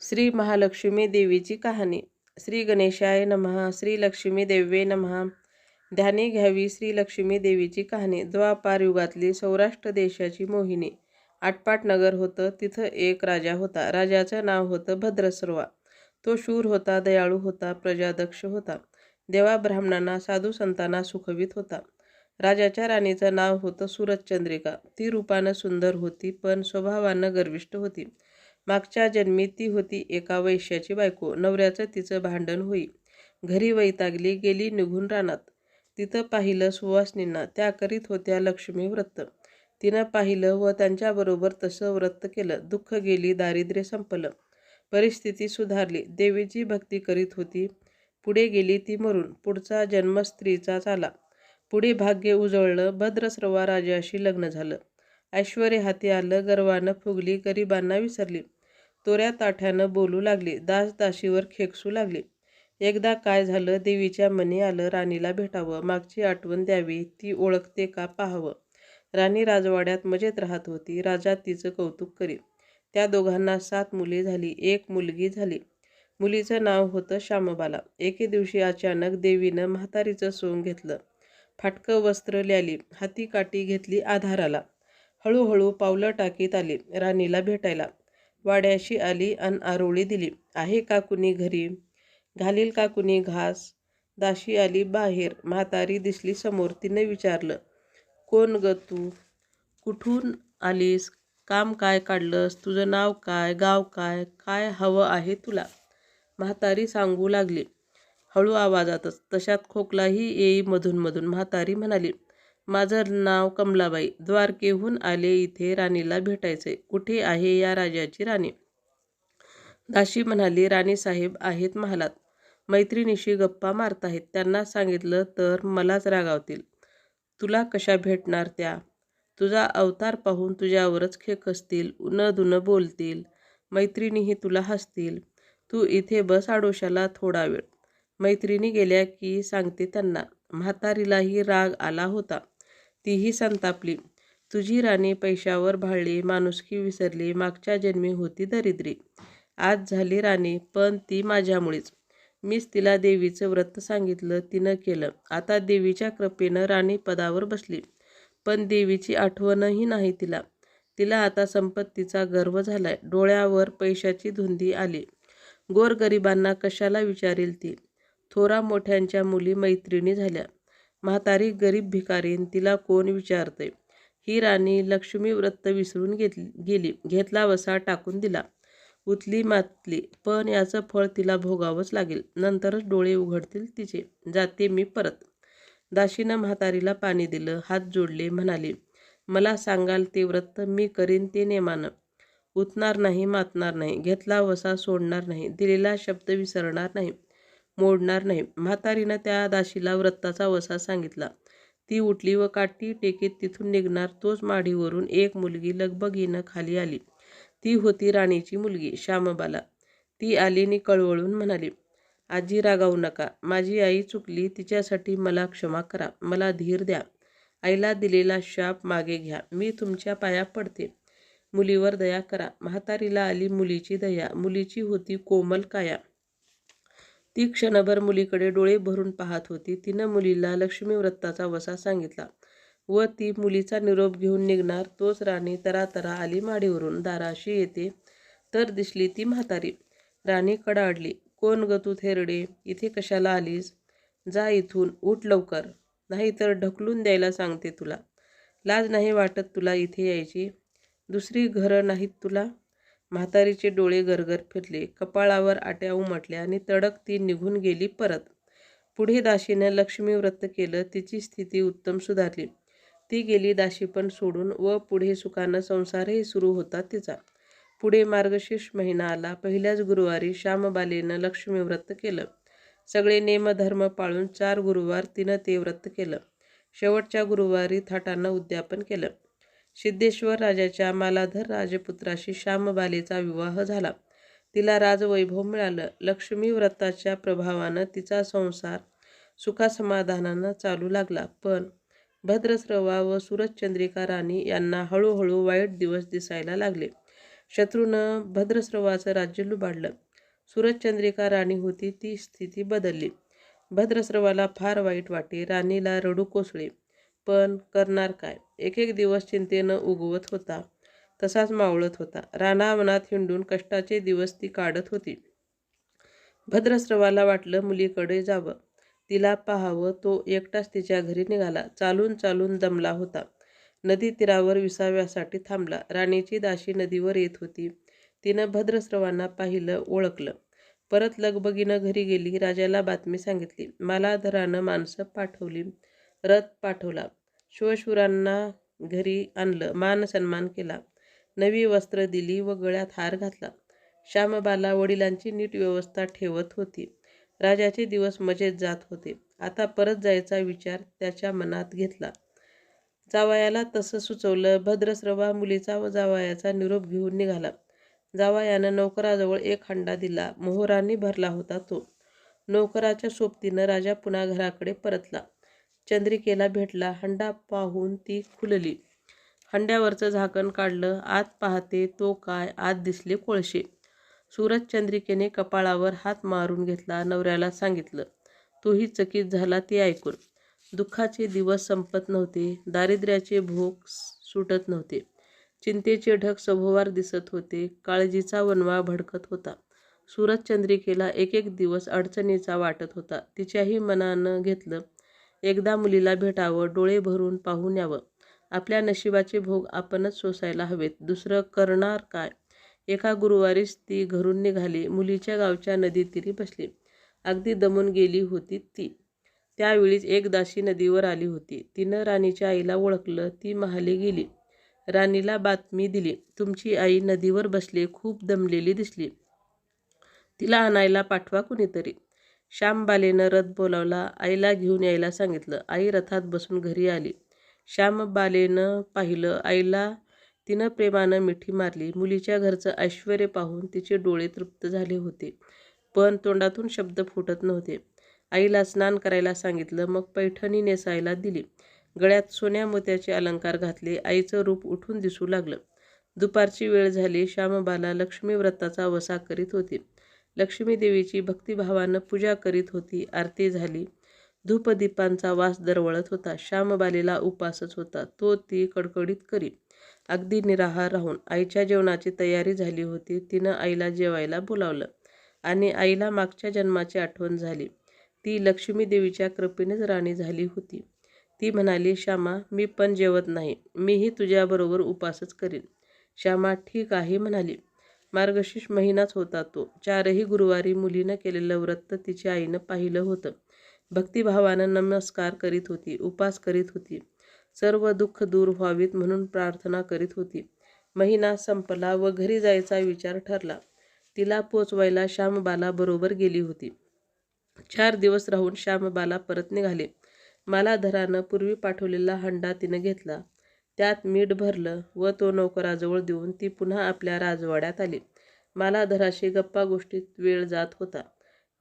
श्री महालक्ष्मी देवीची कहाणी. श्री गणेशाय नमः. श्री लक्ष्मी देवे नमः. ध्यानी घ्यावी श्री लक्ष्मी देवीची कहाणी. द्वापार युगातली सौराष्ट्र देशाची मोहिनी. आटपाट नगर होतं. तिथं एक राजा होता. राजाचं नाव होतं भद्रसर्वा. तो शूर होता, दयाळू होता, प्रजादक्ष होता. देवा ब्राह्मणांना, साधू संतांना सुखवीत होता. राजाच्या राणीचं नाव होतं सूरजचंद्रिका. ती रूपानं सुंदर होती, पण स्वभावानं गर्विष्ठ होती. मागच्या जन्मी ती होती एका वैश्याची बायको. नवऱ्याचं तिचं भांडण होई. घरी वैतागली, गेली निघून रानात. तिथं पाहिलं सुवासिनींना. त्या करीत होत्या लक्ष्मी व्रत. तिनं पाहिलं व त्यांच्याबरोबर तसं व्रत केलं. दुःख गेली, दारिद्र्य संपलं, परिस्थिती सुधारली. देवीची भक्ती करीत होती. पुढे गेली ती मरून. पुढचा जन्म स्त्रीचाच आला. पुढे भाग्य उजळलं. भद्रस्रवा राजाशी लग्न झालं. ऐश्वर्य हाती आलं. गर्वानं फुगली, गरिबांना विसरली. तोऱ्या ताठ्यानं बोलू लागली. दास दाशीवर खेकसू लागली. एकदा काय झालं, देवीच्या मनी आलं राणीला भेटावं, मागची आठवण द्यावी, ती ओळखते का पाहावं. राणी राजवाड्यात मजेत राहत होती. राजा तिचं कौतुक करी. त्या दोघांना 7 मुले झाली, 1 मुलगी झाली. मुलीचं नाव होतं श्यामबाला. एके दिवशी अचानक देवीनं म्हातारीचं सोंग घेतलं. फाटकं वस्त्र ल्याली, हाती काठी घेतली, आधाराला. हळूहळू पावलं टाकीत आली राणीला भेटायला. वाड्याशी आली अन आरोळी दिली. आहे का कुणी घरी? घालील का कुणी घास? दाशी आली बाहेर. म्हातारी दिसली समोर. तिनं विचारलं, कोण ग तू? कुठून आलीस? काम काय काढलंस? तुझं नाव काय? गाव काय? काय हवं आहे तुला? म्हातारी सांगू लागली हळू आवाजातच. तशात खोकलाही येई मधून मधून. म्हातारी म्हणाली, माझं नाव कमलाबाई. द्वारकेहून आले इथे राणीला भेटायचंय. कुठे आहे या राजाची राणी? दाशी म्हणाली, राणीसाहेब आहेत महालात. मैत्रिणीशी गप्पा मारताहेत. त्यांना सांगितलं तर मलाच रागावतील. तुला कशा भेटणार त्या? तुझा अवतार पाहून तुझ्यावरच खेकसतील, उनं बोलतील. मैत्रिणीही तुला हसतील. तू इथे बस आडोशाला थोडा वेळ. मैत्रिणी गेल्या की सांगते त्यांना. म्हातारीलाही राग आला होता. तीही संतापली. तुझी राणी पैशावर भाळली, माणुसकी विसरली, मागच्या जन्मी होती दरिद्री. आज झाली राणी, पण ती माझ्यामुळेच. मीच तिला देवीचं व्रत सांगितलं, तिनं केलं. आता देवीच्या कृपेनं राणी पदावर बसली. पण देवीची आठवणही नाही तिला. तिला आता संपत्तीचा गर्व झालाय. डोळ्यावर पैशाची धुंदी आली. गोरगरिबांना कशाला विचारेल ती? थोरा मोठ्यांच्या मुली मैत्रिणी झाल्या. म्हातारी गरीब भिकारीन, तिला कोण विचारतंय? ही राणी लक्ष्मी व्रत विसरून गेली. घेतला वसा टाकून दिला. उतली मातली. पण याचं फळ तिला भोगावंच लागेल. नंतरच डोळे उघडतील तिचे. जाते मी परत. दाशीनं म्हातारीला पाणी दिलं. हात जोडले. म्हणाली, मला सांगाल ते व्रत मी करीन ते नेमानं. उतणार नाही, मातणार नाही. घेतला वसा सोडणार नाही. दिलेला शब्द विसरणार नाही, मोडणार नाही. म्हातारीनं त्या दाशीला व्रताचा वसा सांगितला. ती उठली व काठी टेकीत तिथून निघणार तोच माडीवरून एक मुलगी लगबगीनं खाली आली. ती होती राणीची मुलगी श्यामबाला. ती आली नि कळवळून म्हणाली, आजी रागावू नका. माझी आई चुकली. तिच्यासाठी मला क्षमा करा. मला धीर द्या. आईला दिलेला शाप मागे घ्या. मी तुमच्या पाया पडते. मुलीवर दया करा. म्हातारीला आली मुलीची दया. मुलीची होती कोमल काया. ती क्षणभर मुलीकडे डोळे भरून पाहत होती. तिनं मुलीला लक्ष्मी व्रताचा वसा सांगितला व ती मुलीचा निरोप घेऊन निघणार तोच राणी तरातरा आली माडीवरून. दाराशी येते तर दिसली ती म्हातारी. राणी कडाडली. कोण ग तू थेरडे? इथे कशाला आलीस? जा इथून, उठ लवकर, नाहीतर ढकलून द्यायला सांगते तुला. लाज नाही वाटत तुला इथे यायची? दुसरी घरं नाहीत तुला? म्हातारीचे डोळे गरगर फिरले. कपाळावर आट्या उमटल्या आणि तडक ती निघून गेली परत. पुढे दाशीनं लक्ष्मी व्रत केलं. तिची स्थिती उत्तम सुधारली. ती गेली दाशीपण सोडून व पुढे सुखानं संसारही सुरू होता तिचा. पुढे मार्गशीर्ष महिना आला. पहिल्याच गुरुवारी श्यामबालेनं लक्ष्मी व्रत केलं. सगळे नेमधर्म पाळून 4 गुरुवार तिनं ते व्रत केलं. शेवटच्या गुरुवारी थाटानं उद्यापन केलं. सिद्धेश्वर राजाच्या मालाधर राजपुत्राशी श्यामबालेचा विवाह झाला. तिला राजवैभव मिळालं. लक्ष्मी व्रताच्या प्रभावानं तिचा संसार सुखासमाधानानं चालू लागला. पण भद्रस्रवा व सूरजचंद्रिका राणी यांना हळूहळू वाईट दिवस दिसायला लागले. शत्रूनं भद्रस्रवाचं राज्य लुबाडलं. सूरजचंद्रिका राणी होती ती स्थिती बदलली. भद्रस्रवाला फार वाईट वाटे. राणीला रडू कोसळे. पण करणार काय? एक एक दिवस चिंतेनं उगवत होता तसाच मावळत होता. रानावनात हिंडून कष्टाचे दिवस ती काढत होती. भद्रस्रवाला वाटलं मुलीकडे जावं, तिला पाहावं. तो एकटाच तिच्या घरी निघाला. चालून चालून दमला होता. नदी तीरावर विसाव्यासाठी थांबला. राणीची दासी नदीवर येत होती. तिनं भद्रस्रवांना पाहिलं, ओळखलं. परत लगबगीनं घरी गेली. राजाला बातमी सांगितली. मालाधरानं माणसं पाठवली, रथ पाठवला. शिवशूरांना घरी आणलं, मान सन्मान केला, नवी वस्त्र दिली व गळ्यात हार घातला. श्यामबाला वडिलांची नीट व्यवस्था ठेवत होती. राजाचे दिवस मजेत जात होते. आता परत जायचा विचार त्याच्या मनात घेतला. जावयाला तसं सुचवलं. भद्रस्रवा मुलीचा व जावयाचा निरोप घेऊन निघाला. जावयानं नौकराजवळ एक हंडा दिला. मोहरांनी भरला होता तो. नौकराच्या सोबतीनं राजा पुन्हा घराकडे परतला. चंद्रिकेला भेटला. हंडा पाहून ती खुलली. हंड्यावरचं झाकण काढलं. आत पाहते तो काय, आत दिसले कोळशे. सूरजचंद्रिकेने कपाळावर हात मारून घेतला. नवऱ्याला सांगितलं. तोही चकित झाला ते ऐकून. दुःखाचे दिवस संपत नव्हते. दारिद्र्याचे भोग सुटत नव्हते. चिंतेचे ढग सभोवार दिसत होते. काळजीचा वणवा भडकत होता. सूरजचंद्रिकेला एक एक दिवस अडचणीचा वाटत होता. तिच्याही मनानं घेतलं, एकदा मुलीला भेटावं, डोळे भरून पाहून यावं. आपल्या नशिबाचे भोग आपणच सोसायला हवेत, दुसरं करणार काय? एका गुरुवारीच ती घरून निघाली. मुलीच्या गावच्या नदीतीरी बसली. अगदी दमून गेली होती ती. त्यावेळीच एक दासी नदीवर आली होती. तिनं राणीच्या आईला ओळखलं. ती महाली गेली. राणीला बातमी दिली. तुमची आई नदीवर बसली, खूप दमलेली दिसली. तिला आणायला पाठवा कुणीतरी. श्यामबालेनं रथ बोलावला. आईला घेऊन यायला सांगितलं. आई रथात बसून घरी आली. श्यामबालेनं पाहिलं आईला. तिनं प्रेमानं मिठी मारली. मुलीच्या घरचं ऐश्वर्य पाहून तिचे डोळे तृप्त झाले होते, पण तोंडातून शब्द फुटत नव्हते. आईला स्नान करायला सांगितलं. मग पैठणी नेसायला दिली. गळ्यात सोन्या मोत्याचे अलंकार घातले. आईचं रूप उठून दिसू लागलं. दुपारची वेळ झाली. श्यामबाला लक्ष्मी व्रताचा वसा करीत होती. लक्ष्मी देवीची भक्तिभावानं पूजा करीत होती. आरती झाली. धूपदीपांचा वास दरवळत होता. श्यामबालेला उपासच होता. तो ती कडकडीत करी, अगदी निराहार राहून. आईच्या जेवणाची तयारी झाली होती. तिनं आईला जेवायला बोलावलं आणि आईला मागच्या जन्माची आठवण झाली. ती लक्ष्मी देवीच्या कृपेनेच राणी झाली होती. ती म्हणाली, श्यामा, मी पण जेवत नाही. मीही तुझ्याबरोबर उपासच करीन. श्यामा ठीक आहे म्हणाली. मार्गशीर्ष महिनाच होता तो. 4ही गुरुवारी मुलीनं केलेलं व्रत तिच्या आईनं पाहिलं होतं. भक्तिभावानं नमस्कार करीत होती, उपास करीत होती. सर्व दुःख दूर व्हावीत म्हणून प्रार्थना करीत होती. महिना संपला व घरी जायचा विचार ठरला. तिला पोचवायला श्यामबाला बरोबर गेली होती. 4 दिवस राहून श्यामबाला परत निघाले. मालाधरानं पूर्वी पाठवलेला हंडा तिनं घेतला. त्यात मीठ भरलं व तो नौकराजवळ देऊन ती पुन्हा आपल्या राजवाड्यात आली. मालाधराशी गप्पा गोष्टीत वेळ जात होता.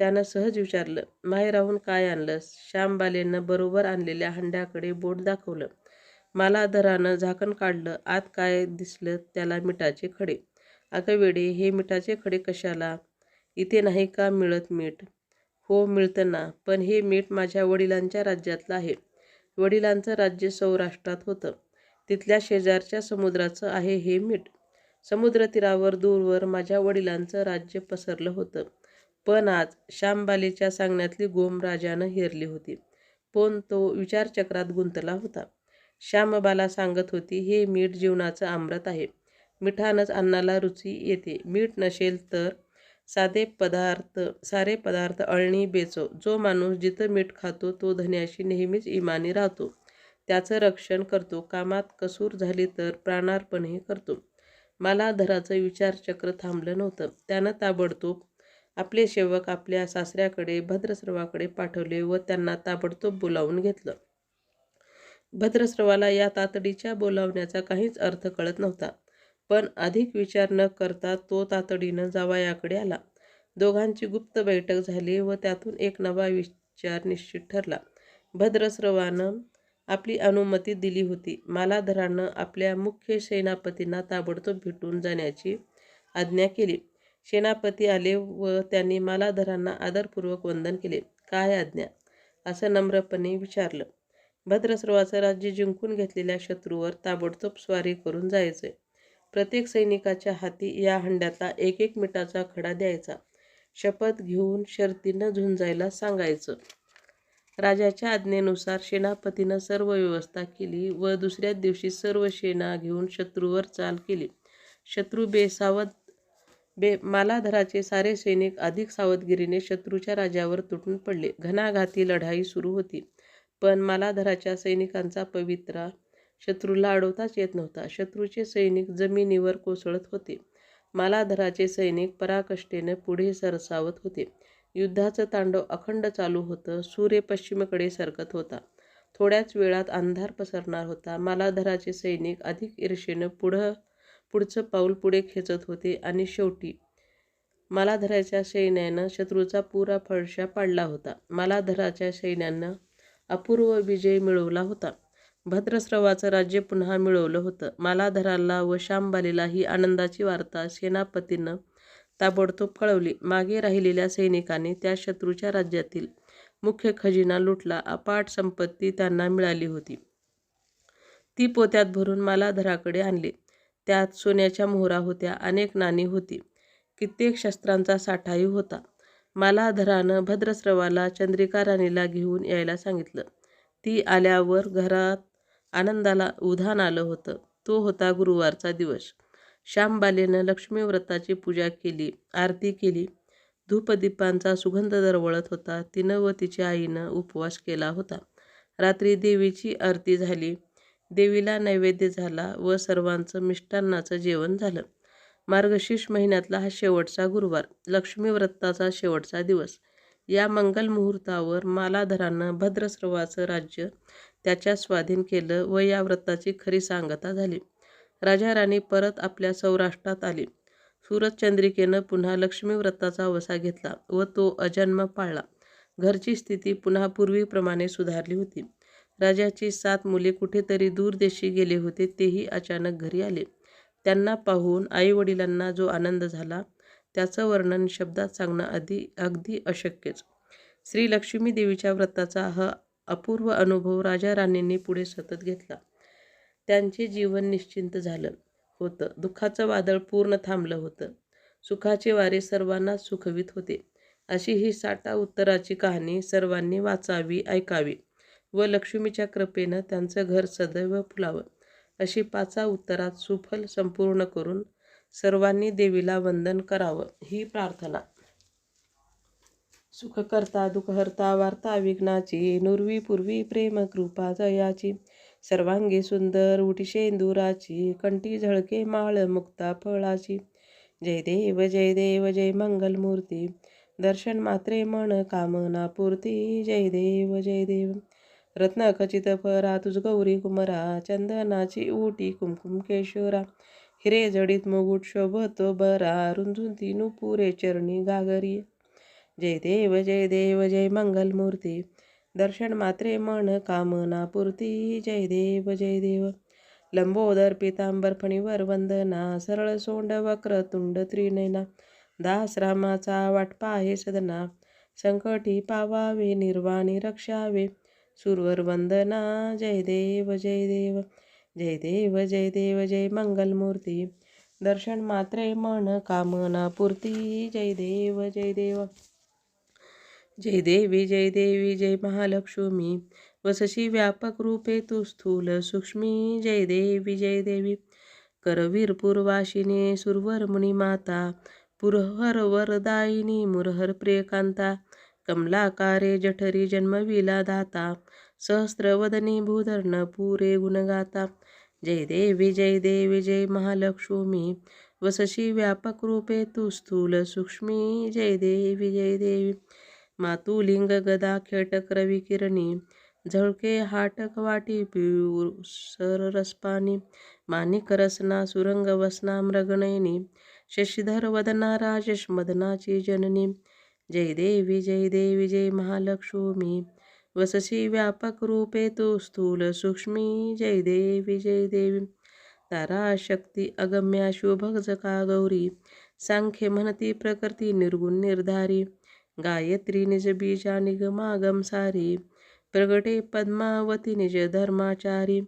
त्यानं सहज विचारलं, माहेराहून काय आणलंस? श्यामबालेनं बरोबर आणलेल्या हंड्याकडे बोट दाखवलं. मालाधरानं झाकण काढलं. आत काय दिसलं त्याला मिठाचे खडे. अगं वेडे, हे मिठाचे खडे कशाला? इथे नाही का मिळत मीठ? हो मिळतं ना, पण हे मीठ माझ्या वडिलांच्या राज्यातलं आहे. वडिलांचं राज्य सौराष्ट्रात होतं. तिथल्या शेजारच्या समुद्राचं आहे हे मीठ. समुद्रतीरावर दूरवर माझ्या वडिलांचं राज्य पसरलं होतं. पण आज श्यामबालेच्या सांगण्यातली गोम राजानं हेरली होती. पण तो विचारचक्रात गुंतला होता. श्यामबाला सांगत होती, हे मीठ जीवनाचं अमृत आहे. मिठानंच अन्नाला रुची येते. मीठ नसेल तर सारे पदार्थ अळणी बेचव. जो माणूस जिथं मीठ खातो तो धन्याशी नेहमीच इमानी राहतो. त्याचं रक्षण करतो. कामात कसूर झाली तर प्राणार्पणही करतो. मालाधराचं विचारचक्र थांबलं नव्हतं. त्यानं ताबडतोब आपले सेवक आपल्या सासऱ्याकडे भद्रस्रवाकडे पाठवले व त्यांना ताबडतोब बोलावून घेतलं. भद्रस्रवाला या तातडीच्या बोलावण्याचा काहीच अर्थ कळत नव्हता. पण अधिक विचार न करता तो तातडीनं जावयाकडे आला. दोघांची गुप्त बैठक झाली व त्यातून एक नवा विचार निश्चित ठरला. भद्रस्रवानं आपली अनुमती दिली होती. मालाधरानं आपल्या मुख्य सेनापतींना ताबडतोब भेटून जाण्याची आज्ञा केली. सेनापती आले व त्यांनी मालाधरांना आदरपूर्वक वंदन केले. काय आज्ञा? असं नम्रपणे विचारलं. भद्रस्रवाचं राज्य जिंकून घेतलेल्या शत्रूवर ताबडतोब स्वारी करून जायचंय. प्रत्येक सैनिकाच्या हाती या हंड्यातला एक मिठाचा खडा द्यायचा. शपथ घेऊन शर्तीनं झुंजायला सांगायचं. राजाच्या आज्ञेनुसार सेनापतीनं सर्व व्यवस्था केली व दुसऱ्याच दिवशी सर्व सेना घेऊन शत्रूवर चाल केली. शत्रू मालाधराचे सारे सैनिक अधिक सावधगिरीने शत्रूच्या राजावर तुटून पडले. घणाघाती लढाई सुरू होती. पण मालाधराच्या सैनिकांचा पवित्रा शत्रूला अडवताच येत नव्हता. शत्रूचे सैनिक जमिनीवर कोसळत होते. मालाधराचे सैनिक पराकाष्ठेने पुढे सरसावत होते. युद्धाचं तांडव अखंड चालू होतं. सूर्य पश्चिमेकडे सरकत होता. थोड्याच वेळात अंधार पसरणार होता. मालाधराचे सैनिक अधिक ईर्षेनं पुढचं पाऊल पुढे खेचत होते आणि शेवटी मालाधराच्या सैन्यानं शत्रूचा पुरा फडशा पाडला होता. मालाधराच्या सैन्यानं अपूर्व विजय मिळवला होता. भद्रस्रवाचं राज्य पुन्हा मिळवलं होतं. मालाधराला व शांबालीला ही आनंदाची वार्ता सेनापतीनं ताबडतोब कळवली. मागे राहिलेल्या सैनिकांनी त्या शत्रूच्या राज्यातील मुख्य खजिना लुटला. अफाट संपत्ती त्यांना मिळाली होती. ती पोत्यात भरून मालाधराकडे आणली. त्यात सोन्याच्या मोहरा होत्या, अनेक नाणी होती, कित्येक शस्त्रांचा साठाही होता. मालाधरानं भद्रस्रवाला चंद्रिका राणीला घेऊन यायला सांगितलं. ती आल्यावर घरात आनंदाला उधाण आलं होतं. तो होता गुरुवारचा दिवस. शांबालीनं लक्ष्मी व्रताची पूजा केली, आरती केली. धूपदीपांचा सुगंध दरवळत होता. तिनं व तिच्या आईनं उपवास केला होता. रात्री देवीची आरती झाली. देवीला नैवेद्य झाला व सर्वांचं मिष्टान्नाचं जेवण झालं. मार्गशीर्ष महिन्यातला हा शेवटचा गुरुवार, लक्ष्मी व्रताचा शेवटचा दिवस. या मंगल मुहूर्तावर मालाधरानं भद्रस्रवाचं राज्य त्याच्या स्वाधीन केलं व या व्रताची खरी सांगता झाली. राजा राणी परत आपल्या सौराष्ट्रात आली. सूरजचंद्रिकेनं पुन्हा लक्ष्मी व्रताचा वसा घेतला व तो अजन्म पाळला. घरची स्थिती पुन्हा पूर्वीप्रमाणे सुधारली होती. राजाची 7 मुले कुठेतरी दूरदेशी गेले होते. तेही अचानक घरी आले. त्यांना पाहून आईवडिलांना जो आनंद झाला त्याचं वर्णन शब्दात सांगणं अगदी अशक्यच. श्री लक्ष्मी देवीच्या व्रताचा हा अपूर्व अनुभव राजा राणींनी पुढे सतत घेतला. त्यांचे जीवन निश्चिंत झालं होतं. दुःखाचं वादळ पूर्ण थांबलं होतं. सुखाचे वारे सर्वांना सुखवीत होते. अशी ही साठा उत्तराची कहाणी सर्वांनी वाचावी, ऐकावी व लक्ष्मीच्या कृपेनं त्यांचं घर सदैव फुलावं अशी 5 उत्तरात सुफल संपूर्ण करून सर्वांनी देवीला वंदन करावं ही प्रार्थना. सुखकर्ता दुःखहर्ता वार्ता विघ्नाची, नुरवी पूर्वी प्रेम कृपा जयाची, सर्वांगी सुंदर उटिशेंदुराची, कंठी झळके माळ मुक्ता फळाची. जय देव जय देव जय मंगलमूर्ती, दर्शन मात्रे मन कामना पूर्ती. जय देव जय देव. रत्नखचित परा तुझ गौरी कुमरा, चंदनाची उटी कुमकुम केशोरा, हिरे जडित मुकुट शोभतो बरा, रुंझुन नुपुरे चरणी गागरी. जय देव जय देव जय मंगलमूर्ती, दर्शन मात्रे मन कामना पूर्ती. जय देव जय देव. लंबोदर पीतांबर फणीवर वंदना, सरळ सोंड वक्रतुंड त्रिनयना, दास रामाचा वाटपा आहे सदना, संकटी पावावे निर्वाणी रक्षावे, सुरवर वंदना. जय देव जय देव. जय देव जय देव जय मंगलमूर्ती, दर्शन मात्रे मन कामना पूर्ती. जय देव जय देव. जय देवी जय देवी जय महालक्ष्मी, वसशी व्यापक रूपे तू स्थूल सूक्ष्मी. जय देवी जय देवी. करवीर पूर्वाशिनी सुरवर मुनिमाता, पुरहर वरदायिनी मुरहर प्रियकांता, कमलाकारे जठरी जन्मविला दाता, सहस्रवदनी भूधरण पुरे गुणगाता. जय देवी जय देवी जय महालक्ष्मी, वसशी व्यापक रूपे तू स्थूल सूक्ष्मी. जय देवी जय देवी. मातुलिंग गदा खेटक रविकिरणी, झळके हाटक वाटी पियूर रसपानी, माणिक रसना सुरंग वसना मृगनयनी, शशीधर वदना राजेश मदनाची जननी. जय देवी जय देवी जय महालक्ष्मी, वसशी व्यापक रूपे तू स्थूल सूक्ष्मी. जय देवी जय देवी. तारा शक्ती अगम्या शुभजका गौरी, सांख्य म्हणती प्रकृती निर्गुण निर्धारी गायत्री निज बीजा निगमागम सारी प्रगटे पद्मावती निज धर्माचारी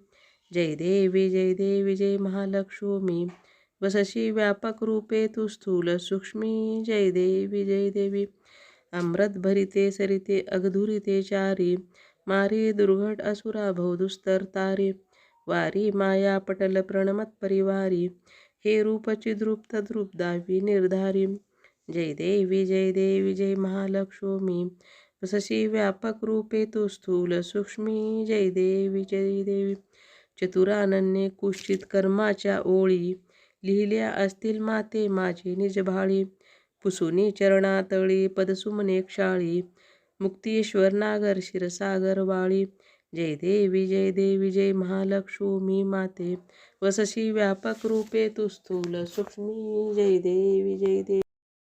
जय देवी जय महालक्ष्मी वसशी व्यापक रूपे तू स्थूल सूक्ष्मी जय देवी अमृत भरिते सरिते अगधुरिते चारी मारी दुर्घट असुरा भवदुस्तर तारी वारी माया पटल प्रणमत परिवारी हे रूप चिद्रूप तद्रूप दावी निर्धारी जय देवी जय महालक्ष्मी वसशी व्यापक रूपे तू स्थूल सूक्ष्मी जय देवी चतुरानन्ये कुष्ठित कर्माच्या ओळी लिहिल्या असतील माते माझी निजभाळी पुसुनी चरणातळी पदसुमने क्षाळी मुक्तीश्वर नागर क्षीरसागर वाळी जय देवी जय महालक्ष्मी माते वसशी व्यापक रूपे तू स्थूल सूक्ष्मी जय देवी